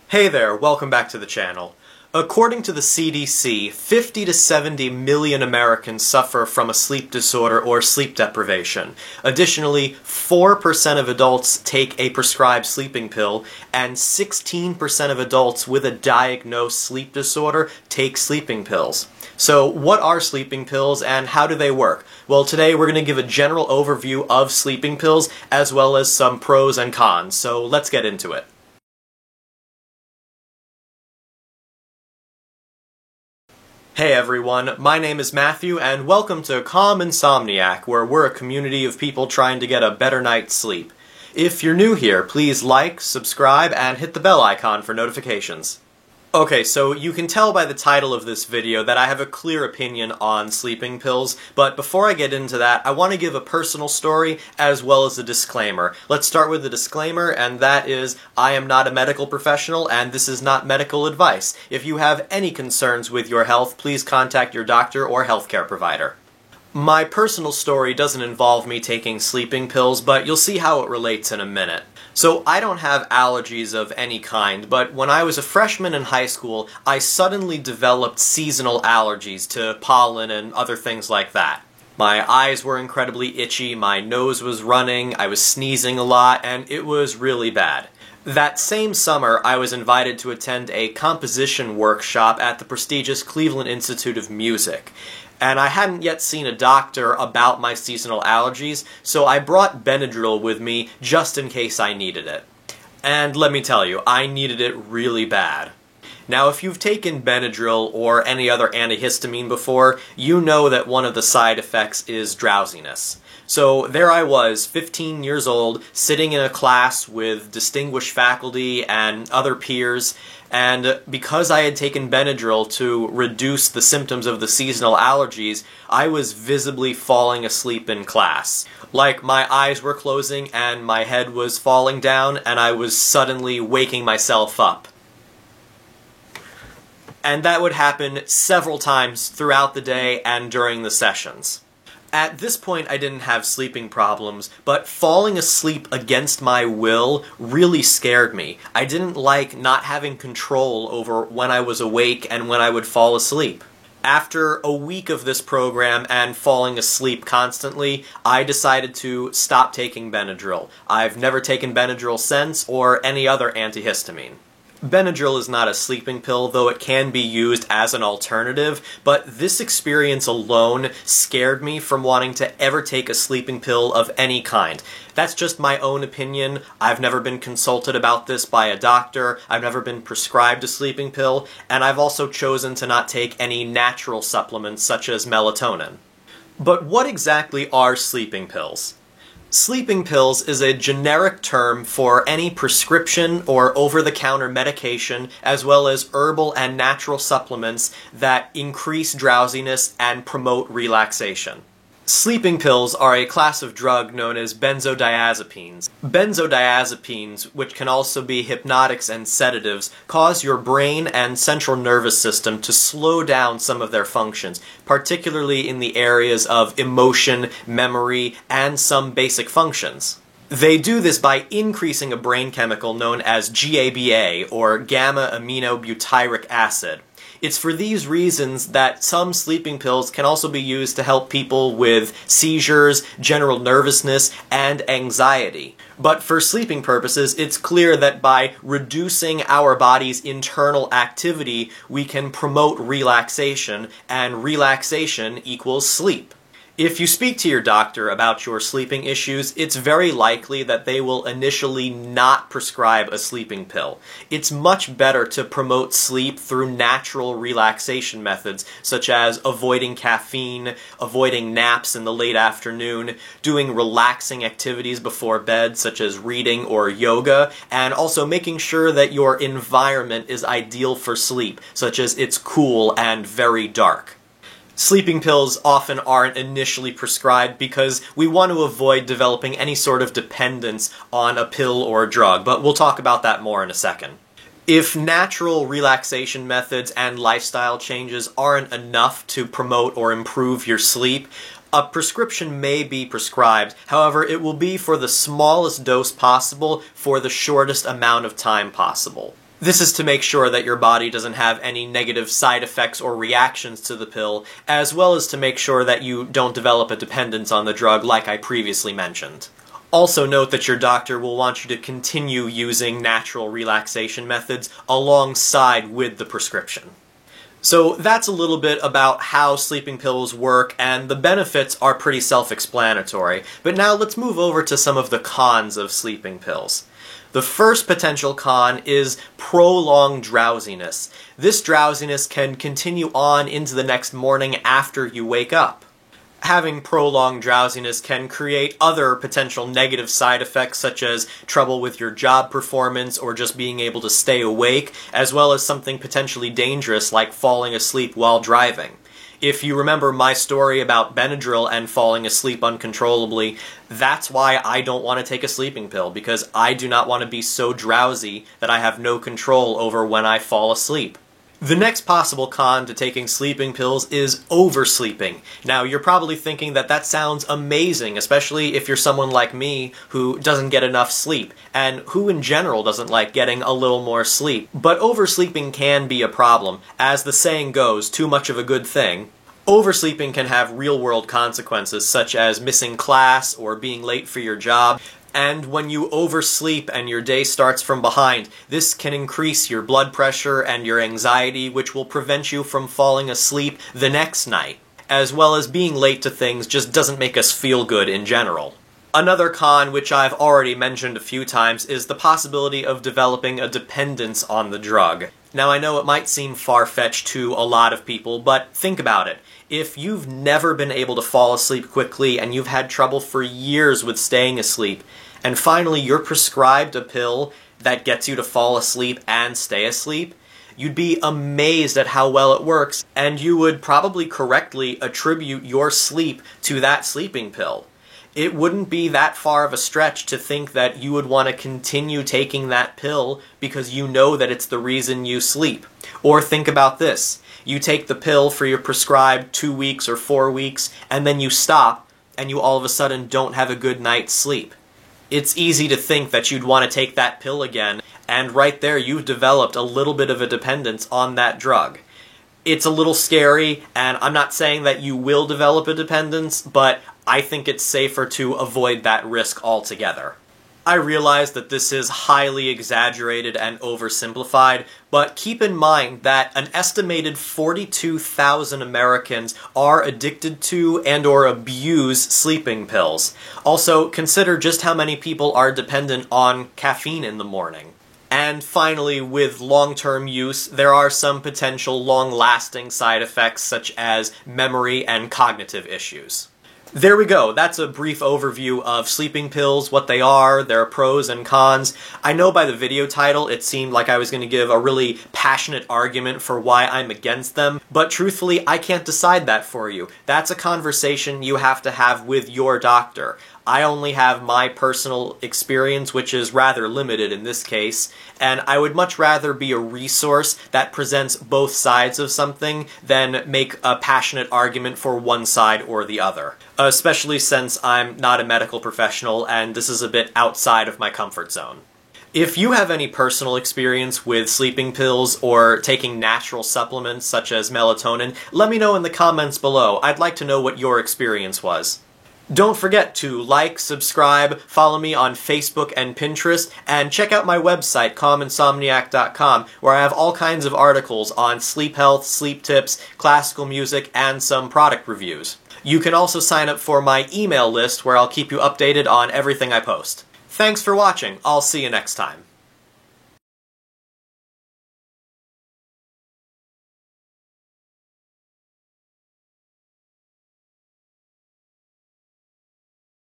Hey there, welcome back to the channel. According to the CDC, 50 to 70 million Americans suffer from a sleep disorder or sleep deprivation. Additionally, 4% of adults take a prescribed sleeping pill, and 16% of adults with a diagnosed sleep disorder take sleeping pills. So what are sleeping pills and how do they work? Well, today we're going to give a general overview of sleeping pills as well as some pros and cons, so let's get into it. Hey everyone, my name is Matthew, and welcome to Calm Insomniac, where we're a community of people trying to get a better night's sleep. If you're new here, please like, subscribe, and hit the bell icon for notifications. Okay, so you can tell by the title of this video that I have a clear opinion on sleeping pills, but before I get into that, I want to give a personal story as well as a disclaimer. Let's start with the disclaimer, and that is, I am not a medical professional, and this is not medical advice. If you have any concerns with your health, please contact your doctor or healthcare provider. My personal story doesn't involve me taking sleeping pills, but you'll see how it relates in a minute. So I don't have allergies of any kind, but when I was a freshman in high school, I suddenly developed seasonal allergies to pollen and other things like that. My eyes were incredibly itchy, my nose was running, I was sneezing a lot, and it was really bad. That same summer, I was invited to attend a composition workshop at the prestigious Cleveland Institute of Music. And I hadn't yet seen a doctor about my seasonal allergies, so I brought Benadryl with me just in case I needed it. And let me tell you, I needed it really bad. Now, if you've taken Benadryl or any other antihistamine before, you know that one of the side effects is drowsiness. So there I was, 15 years old, sitting in a class with distinguished faculty and other peers, and because I had taken Benadryl to reduce the symptoms of the seasonal allergies, I was visibly falling asleep in class. Like my eyes were closing and my head was falling down, and I was suddenly waking myself up. And that would happen several times throughout the day and during the sessions. At this point, I didn't have sleeping problems, but falling asleep against my will really scared me. I didn't like not having control over when I was awake and when I would fall asleep. After a week of this program and falling asleep constantly, I decided to stop taking Benadryl. I've never taken Benadryl since, or any other antihistamine. Benadryl is not a sleeping pill, though it can be used as an alternative, but this experience alone scared me from wanting to ever take a sleeping pill of any kind. That's just my own opinion. I've never been consulted about this by a doctor, I've never been prescribed a sleeping pill, and I've also chosen to not take any natural supplements such as melatonin. But what exactly are sleeping pills? Sleeping pills is a generic term for any prescription or over-the-counter medication, as well as herbal and natural supplements that increase drowsiness and promote relaxation. Sleeping pills are a class of drug known as benzodiazepines. Benzodiazepines, which can also be hypnotics and sedatives, cause your brain and central nervous system to slow down some of their functions, particularly in the areas of emotion, memory, and some basic functions. They do this by increasing a brain chemical known as GABA, or gamma-aminobutyric acid. It's for these reasons that some sleeping pills can also be used to help people with seizures, general nervousness, and anxiety. But for sleeping purposes, it's clear that by reducing our body's internal activity, we can promote relaxation, and relaxation equals sleep. If you speak to your doctor about your sleeping issues, it's very likely that they will initially not prescribe a sleeping pill. It's much better to promote sleep through natural relaxation methods, such as avoiding caffeine, avoiding naps in the late afternoon, doing relaxing activities before bed, such as reading or yoga, and also making sure that your environment is ideal for sleep, such as it's cool and very dark. Sleeping pills often aren't initially prescribed because we want to avoid developing any sort of dependence on a pill or a drug, but we'll talk about that more in a second. If natural relaxation methods and lifestyle changes aren't enough to promote or improve your sleep, a prescription may be prescribed. However, it will be for the smallest dose possible for the shortest amount of time possible. This is to make sure that your body doesn't have any negative side effects or reactions to the pill, as well as to make sure that you don't develop a dependence on the drug like I previously mentioned. Also note that your doctor will want you to continue using natural relaxation methods alongside with the prescription. So that's a little bit about how sleeping pills work, and the benefits are pretty self-explanatory. But now let's move over to some of the cons of sleeping pills. The first potential con is prolonged drowsiness. This drowsiness can continue on into the next morning after you wake up. Having prolonged drowsiness can create other potential negative side effects such as trouble with your job performance or just being able to stay awake, as well as something potentially dangerous like falling asleep while driving. If you remember my story about Benadryl and falling asleep uncontrollably, that's why I don't want to take a sleeping pill, because I do not want to be so drowsy that I have no control over when I fall asleep. The next possible con to taking sleeping pills is oversleeping. Now, you're probably thinking that that sounds amazing, especially if you're someone like me who doesn't get enough sleep, and who in general doesn't like getting a little more sleep. But oversleeping can be a problem. As the saying goes, too much of a good thing. Oversleeping can have real-world consequences, such as missing class or being late for your job. And when you oversleep and your day starts from behind, this can increase your blood pressure and your anxiety, which will prevent you from falling asleep the next night. As well as being late to things just doesn't make us feel good in general. Another con, which I've already mentioned a few times, is the possibility of developing a dependence on the drug. Now, I know it might seem far-fetched to a lot of people, but think about it. If you've never been able to fall asleep quickly and you've had trouble for years with staying asleep, and finally you're prescribed a pill that gets you to fall asleep and stay asleep, you'd be amazed at how well it works, and you would probably correctly attribute your sleep to that sleeping pill. It wouldn't be that far of a stretch to think that you would want to continue taking that pill because you know that it's the reason you sleep. Or think about this. You take the pill for your prescribed 2 weeks or 4 weeks, and then you stop, and you all of a sudden don't have a good night's sleep. It's easy to think that you'd want to take that pill again, and right there you've developed a little bit of a dependence on that drug. It's a little scary, and I'm not saying that you will develop a dependence, but I think it's safer to avoid that risk altogether. I realize that this is highly exaggerated and oversimplified, but keep in mind that an estimated 42,000 Americans are addicted to and/or abuse sleeping pills. Also, consider just how many people are dependent on caffeine in the morning. And finally, with long-term use, there are some potential long-lasting side effects such as memory and cognitive issues. There we go. That's a brief overview of sleeping pills, what they are, their pros and cons. I know by the video title it seemed like I was going to give a really passionate argument for why I'm against them, but truthfully I can't decide that for you. That's a conversation you have to have with your doctor. I only have my personal experience, which is rather limited in this case, and I would much rather be a resource that presents both sides of something than make a passionate argument for one side or the other. Especially since I'm not a medical professional and this is a bit outside of my comfort zone. If you have any personal experience with sleeping pills or taking natural supplements such as melatonin, let me know in the comments below. I'd like to know what your experience was. Don't forget to like, subscribe, follow me on Facebook and Pinterest, and check out my website, calminsomniac.com, where I have all kinds of articles on sleep health, sleep tips, classical music, and some product reviews. You can also sign up for my email list where I'll keep you updated on everything I post. Thanks for watching. I'll see you next time.